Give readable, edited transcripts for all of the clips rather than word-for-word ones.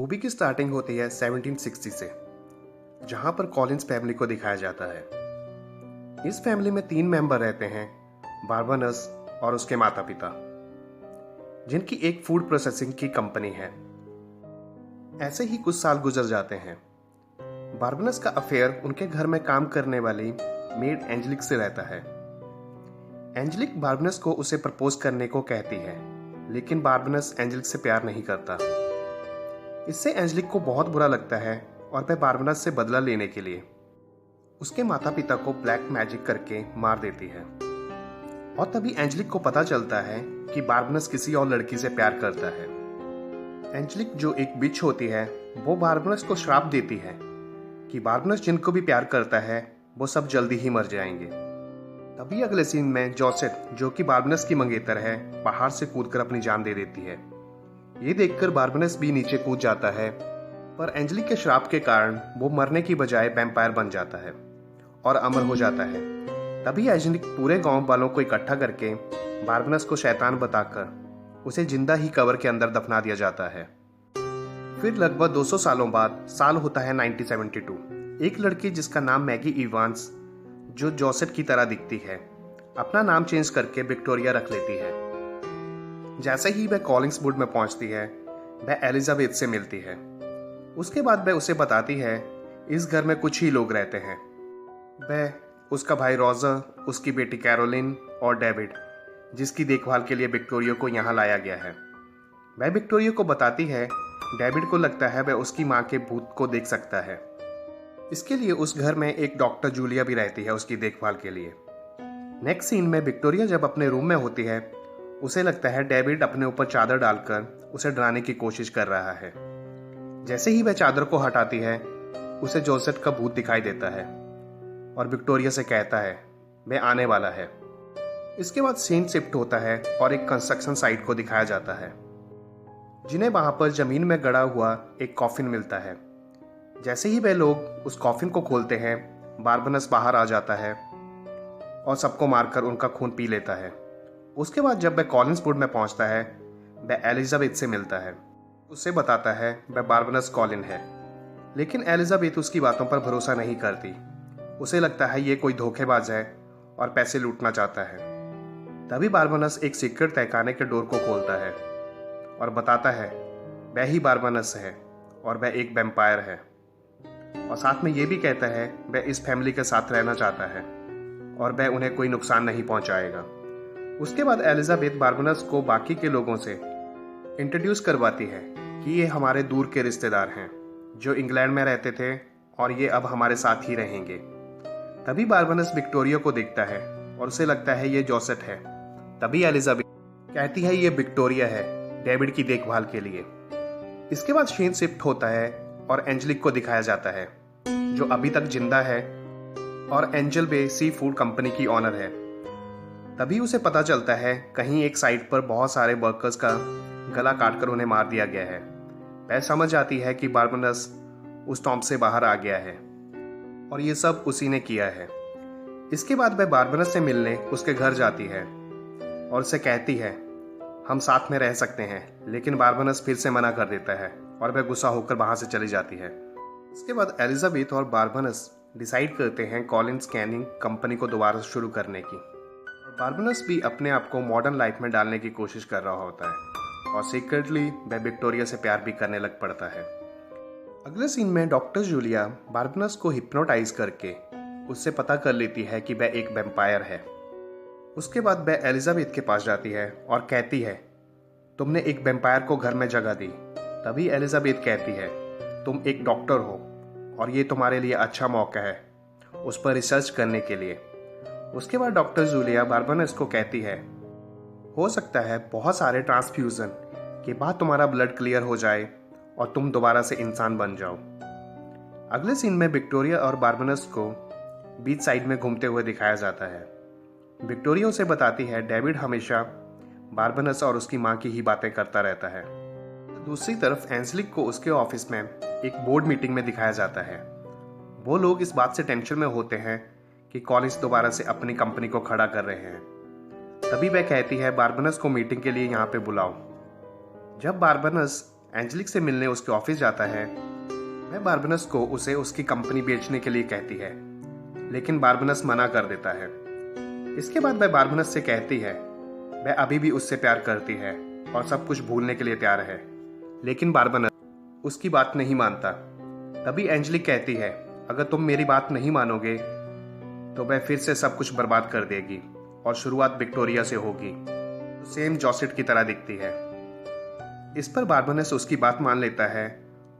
Movie की starting होती है 1760 से, जहां पर कॉलिंस फैमिली को दिखाया जाता है। इस फैमिली में 3 मेंबर रहते हैं, बारबनस और उसके माता पिता, जिनकी एक फूड प्रोसेसिंग की कंपनी है। ऐसे ही कुछ साल गुजर जाते हैं। बारबनस का अफेयर उनके घर में काम करने वाली मेड एंजेलिक से रहता है। एंजेलिक बारबनस को उसे प्रपोज करने को कहती है, लेकिन बारबनस एंजेलिक से प्यार नहीं करता। इससे एंजेलिक को बहुत बुरा लगता है और वह बारबनस से बदला लेने के लिए उसके माता पिता को ब्लैक मैजिक करके मार देती है। और तभी एंजेलिक को पता चलता है कि बारबनस किसी और लड़की से प्यार करता है। एंजेलिक, जो एक बिच होती है, वो बारबनस को श्राप देती है कि बारबनस जिनको भी प्यार करता है वो सब जल्दी ही मर जाएंगे। तभी अगले सीन में जोसेफ, जो कि बारबनस की मंगेतर है, पहाड़ से कूदकर अपनी जान दे देती है। ये देखकर बारबनस भी नीचे कूद जाता है, पर एंजेलिक के श्राप के कारण वो मरने की बजाय वैम्पायर बन जाता है और अमर हो जाता है। तभी एंजेलिक पूरे गांव वालों को इकट्ठा करके बारबनस को शैतान बताकर उसे जिंदा ही कवर के अंदर दफना दिया जाता है। फिर लगभग 200 सालों बाद साल होता है 1972। एक लड़की जिसका नाम मैगी इवांस, जो जोसेफ की तरह दिखती है, अपना नाम चेंज करके विक्टोरिया रख लेती है। जैसे ही वह कॉलिंग्सवुड में पहुंचती है, वह एलिजाबेथ से मिलती है। उसके बाद वह उसे बताती है इस घर में कुछ ही लोग रहते हैं। वह, उसका भाई रॉजर, उसकी बेटी कैरोलिन और डेविड, जिसकी देखभाल के लिए विक्टोरिया को यहाँ लाया गया है। वह विक्टोरिया को बताती है डेविड को लगता है वह उसकी माँ के भूत को देख सकता है। इसके लिए उस घर में एक डॉक्टर जूलिया भी रहती है उसकी देखभाल के लिए। नेक्स्ट सीन में विक्टोरिया जब अपने रूम में होती है, उसे लगता है डेविड अपने ऊपर चादर डालकर उसे डराने की कोशिश कर रहा है। जैसे ही वह चादर को हटाती है, उसे जोसेफ का भूत दिखाई देता है और विक्टोरिया से कहता है वह आने वाला है। इसके बाद सीन शिफ्ट होता है और एक कंस्ट्रक्शन साइट को दिखाया जाता है, जिन्हें वहां पर जमीन में गड़ा हुआ एक कॉफिन मिलता है। जैसे ही वे लोग उस कॉफिन को खोलते हैं, बारबनस बाहर आ जाता है और सबको मारकर उनका खून पी लेता है। उसके बाद जब वह कॉलिंसवुड में पहुंचता है, वह एलिजाबेथ से मिलता है। उससे बताता है वह बारबनस कॉलिन है, लेकिन एलिजाबेथ उसकी बातों पर भरोसा नहीं करती। उसे लगता है ये कोई धोखेबाज है और पैसे लूटना चाहता है। तभी बारबनस एक सीक्रेट तहखाने के डोर को खोलता है और बताता है वह ही बारबनस है और वह एक वैम्पायर है, और साथ में ये भी कहता है वह इस फैमिली के साथ रहना चाहता है और वह उन्हें कोई नुकसान नहीं पहुंचाएगा। उसके बाद एलिजाबेथ बारबनस को बाकी के लोगों से इंट्रोड्यूस करवाती है कि ये हमारे दूर के रिश्तेदार हैं जो इंग्लैंड में रहते थे और ये अब हमारे साथ ही रहेंगे। तभी बारबनस विक्टोरिया को देखता है और उसे लगता है ये जोसेफ है। तभी एलिजाबेथ कहती है ये विक्टोरिया है, डेविड की देखभाल के लिए। इसके बाद सीन शिफ्ट होता है और एंजेलिक को दिखाया जाता है, जो अभी तक जिंदा है और एंजल बे सी फूड कंपनी की ऑनर है। तभी उसे पता चलता है कहीं एक साइट पर बहुत सारे वर्कर्स का गला काटकर उन्हें मार दिया गया है। वह समझ आती है कि बारबनस उस टॉम्ब से बाहर आ गया है और ये सब उसी ने किया है। इसके बाद वह बारबनस से मिलने उसके घर जाती है और उसे कहती है हम साथ में रह सकते हैं, लेकिन बारबनस फिर से मना कर देता है और वह गुस्सा होकर वहां से चली जाती है। इसके बाद एलिजाबेथ और बारबनस डिसाइड करते हैं कॉलिन स्कैनिंग कंपनी को दोबारा शुरू करने की। बारबनस भी अपने आप को मॉडर्न लाइफ में डालने की कोशिश कर रहा होता है और सीक्रेटली वह विक्टोरिया से प्यार भी करने लग पड़ता है। अगले सीन में डॉक्टर जूलिया बारबनस को हिप्नोटाइज करके उससे पता कर लेती है कि वह एक वैम्पायर है। उसके बाद वह एलिजाबेथ के पास जाती है और कहती है तुमने एक वैम्पायर को घर में जगह दी। तभी एलिजाबेथ कहती है तुम एक डॉक्टर हो और ये तुम्हारे लिए अच्छा मौका है उस पर रिसर्च करने के लिए। उसके बाद डॉक्टर जूलिया बारबनस को कहती है हो सकता है बहुत सारे ट्रांसफ्यूजन के बाद तुम्हारा ब्लड क्लियर हो जाए और तुम दोबारा से इंसान बन जाओ। अगले सीन में विक्टोरिया और बारबनस को बीच साइड में घूमते हुए दिखाया जाता है। विक्टोरिया उसे बताती है डेविड हमेशा बारबनस और उसकी माँ की ही बातें करता रहता है। दूसरी तरफ एंजेलिक को उसके ऑफिस में एक बोर्ड मीटिंग में दिखाया जाता है। वो लोग इस बात से टेंशन में होते हैं कि कॉलिंस दोबारा से अपनी कंपनी को खड़ा कर रहे हैं। तभी वह कहती है बारबनस को मीटिंग के लिए यहाँ पे बुलाओ। जब बारबनस एंजेलिक से मिलने उसके ऑफिस जाता है। वह बारबनस को उसे उसकी कंपनी बेचने के लिए कहती है, लेकिन बारबनस मना कर देता है। इसके बाद वह बारबनस से कहती है वह अभी भी उससे प्यार करती है और सब कुछ भूलने के लिए तैयार है, लेकिन बारबनस उसकी बात नहीं मानता। तभी एंजेलिक कहती है अगर तुम मेरी बात नहीं मानोगे तो वह फिर से सब कुछ बर्बाद कर देगी और शुरुआत विक्टोरिया से होगी, तो सेम जॉसेट की तरह दिखती है। इस पर बारबनस उसकी बात मान लेता है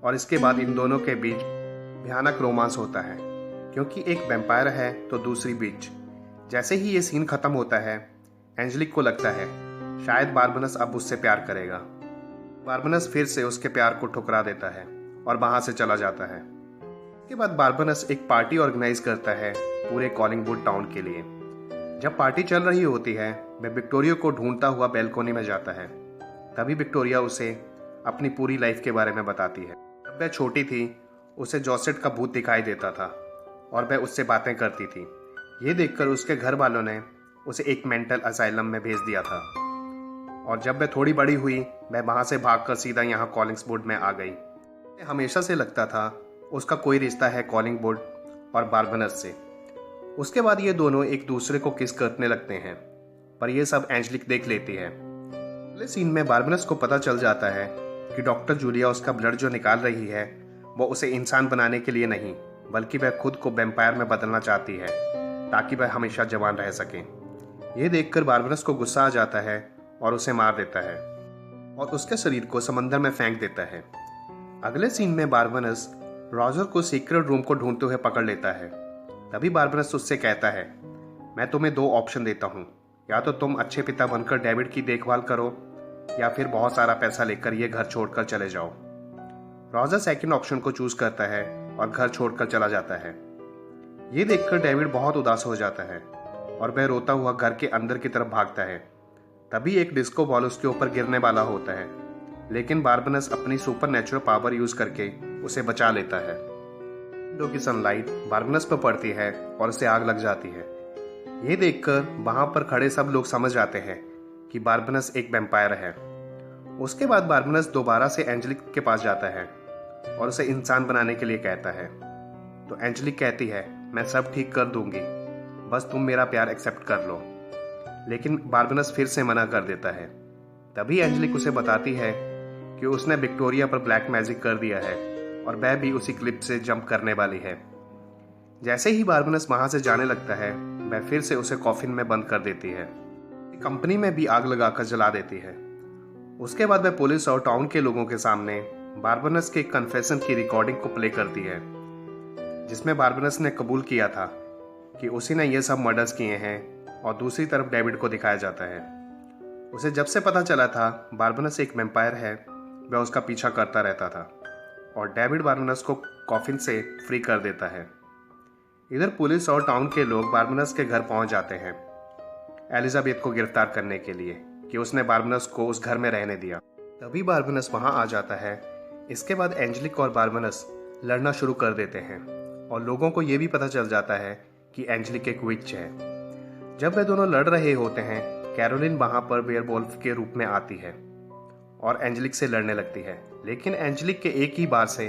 और इसके बाद इन दोनों के बीच भयानक रोमांस होता है, क्योंकि एक वैम्पायर है तो दूसरी बीच। जैसे ही ये सीन खत्म होता है, एंजेलिक को लगता है शायद बारबनस अब उससे प्यार करेगा। बारबनस फिर से उसके प्यार को ठुकरा देता है और वहां से चला जाता है। इसके बाद बारबनस एक पार्टी ऑर्गेनाइज करता है पूरे कॉलिंगवुड टाउन के लिए। जब पार्टी चल रही होती है, वह विक्टोरिया को ढूंढता हुआ बैल्कोनी में जाता है। तभी विक्टोरिया उसे अपनी पूरी लाइफ के बारे में बताती है। जब वह छोटी थी उसे जॉसेट का भूत दिखाई देता था और वह उससे बातें करती थी। ये देखकर उसके घर वालों ने उसे एक मेंटल असाइलम में भेज दिया था, और जब वह थोड़ी बड़ी हुई वह वहां से भागकर सीधा यहाँ कॉलिंग्सवुड में आ गई। हमेशा से लगता था उसका कोई रिश्ता है कॉलिंगवुड और बारबनस से। उसके बाद ये दोनों एक दूसरे को किस करने लगते हैं, पर यह सब एंजेलिक देख लेती है। अगले सीन में बारबनस को पता चल जाता है कि डॉक्टर जूलिया उसका ब्लड जो निकाल रही है वो उसे इंसान बनाने के लिए नहीं, बल्कि वह खुद को वैम्पायर में बदलना चाहती है ताकि वह हमेशा जवान रह सके। ये देखकर बारबनस को गुस्सा आ जाता है और उसे मार देता है और उसके शरीर को समंदर में फेंक देता है। अगले सीन में बारबनस रॉजर को सीक्रेट रूम को ढूंढते हुए पकड़ लेता है। तभी बारबनस उससे कहता है मैं तुम्हें दो ऑप्शन देता हूँ, या तो तुम अच्छे पिता बनकर डेविड की देखभाल करो या फिर बहुत सारा पैसा लेकर ये घर छोड़कर चले जाओ। रॉजर सेकंड ऑप्शन को चूज करता है और घर छोड़कर चला जाता है। ये देखकर डेविड बहुत उदास हो जाता है और वह रोता हुआ घर के अंदर की तरफ भागता है। तभी एक डिस्को बॉल उसके ऊपर गिरने वाला होता है, लेकिन बारबनस अपनी सुपर नेचुरल पावर यूज करके उसे बचा लेता है। विंडो की सनलाइट बारबनस पर पड़ती है और उसे आग लग जाती है। ये देखकर वहां पर खड़े सब लोग समझ जाते हैं कि बारबनस एक वैम्पायर है। उसके बाद बारबनस दोबारा से एंजेलिक के पास जाता है और उसे इंसान बनाने के लिए कहता है। तो एंजेलिक कहती है मैं सब ठीक कर दूंगी, बस तुम मेरा प्यार एक्सेप्ट कर लो। लेकिन बारबनस फिर से मना कर देता है। तभी एंजेलिक उसे बताती है कि उसने विक्टोरिया पर ब्लैक मैजिक कर दिया है और वह भी उसी क्लिप से जंप करने वाली है। जैसे ही बारबनस वहां से जाने लगता है, वह फिर से उसे कॉफिन में बंद कर देती है। कंपनी में भी आग लगाकर जला देती है। उसके बाद वह पुलिस और टाउन के लोगों के सामने बारबनस के कन्फेशन की रिकॉर्डिंग को प्ले करती है, जिसमें बारबनस ने कबूल किया था कि उसी ने यह सब मर्डर्स किए हैं, और दूसरी तरफ डेविड को दिखाया जाता है। उसे जब से पता चला था बारबनस एक वैम्पायर है, वह उसका पीछा करता रहता था और डेविड बारबनस को कॉफिन से फ्री कर देता है। इधर पुलिस और टाउन के लोग बारबनस के घर पहुंच जाते हैं एलिजाबेथ को गिरफ्तार करने के लिए कि उसने बारबनस को उस घर में रहने दिया। तभी बारबनस वहां आ जाता है। इसके बाद एंजेलिक और बारबनस लड़ना शुरू कर देते हैं और लोगों को यह भी पता चल जाता है कि एंजेलिक एक विच है। जब वे दोनों लड़ रहे होते हैं, कैरोलिन वहां पर वेयरवुल्फ के रूप में आती है और एंजेलिक से लड़ने लगती है, लेकिन एंजेलिक के एक ही बार से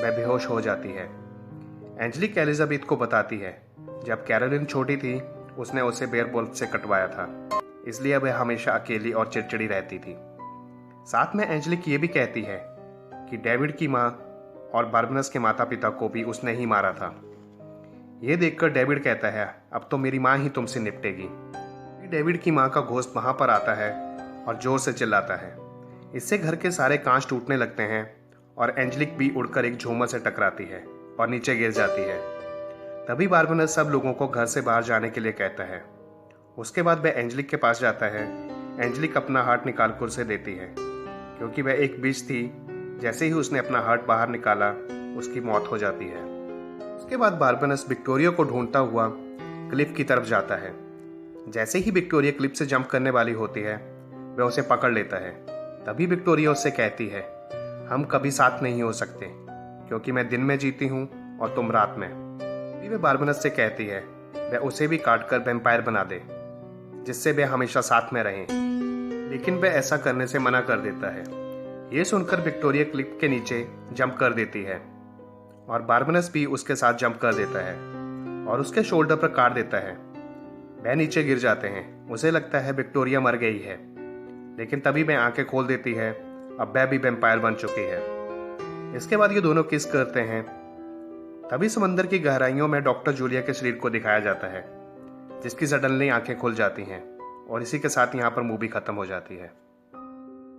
वह बेहोश हो जाती है। एंजेलिक एलिजाबेथ को बताती है जब कैरोलिन छोटी थी उसने उसे वेयरवुल्फ से कटवाया था, इसलिए वह हमेशा अकेली और चिड़चिड़ी रहती थी। साथ में एंजेलिक ये भी कहती है कि डेविड की माँ और बारबनस के माता पिता को भी उसने ही मारा था। ये देखकर डेविड कहता है अब तो मेरी माँ ही तुमसे निपटेगी। डेविड की माँ का घोस्ट वहां पर आता है और जोर से चिल्लाता है। इससे घर के सारे कांच टूटने लगते हैं और एंजेलिक भी उड़कर एक झूमर से टकराती है और नीचे गिर जाती है। तभी बारबनस सब लोगों को घर से बाहर जाने के लिए कहता है। उसके बाद वह एंजेलिक के पास जाता है। एंजेलिक अपना हार्ट निकाल कर उसे देती है, क्योंकि वह एक बिच थी। जैसे ही उसने अपना हार्ट बाहर निकाला उसकी मौत हो जाती है। उसके बाद बारबनस विक्टोरिया को ढूंढता हुआ क्लिफ की तरफ जाता है। जैसे ही विक्टोरिया क्लिफ से जंप करने वाली होती है, वह उसे पकड़ लेता है। तभी विक्टोरिया उससे कहती है हम कभी साथ नहीं हो सकते, क्योंकि मैं दिन में जीती हूँ और तुम रात में। तभी वह बारबनस से कहती है वह उसे भी काट कर वैम्पायर बना दे, जिससे वे हमेशा साथ में रहें, लेकिन वह ऐसा करने से मना कर देता है। ये सुनकर विक्टोरिया क्लिफ के नीचे जंप कर देती है और बारबनस भी उसके साथ जंप कर देता है और उसके शोल्डर पर काट देता है। वह नीचे गिर जाते हैं। उसे लगता है विक्टोरिया मर गई है, लेकिन तभी वह आंखें खोल देती है। अब वह भी वैम्पायर बन चुकी है। इसके बाद ये दोनों किस करते हैं। तभी समंदर की गहराइयों में डॉक्टर जूलिया के शरीर को दिखाया जाता है, जिसकी सडनली आंखें खुल जाती हैं और इसी के साथ यहाँ पर मूवी खत्म हो जाती है।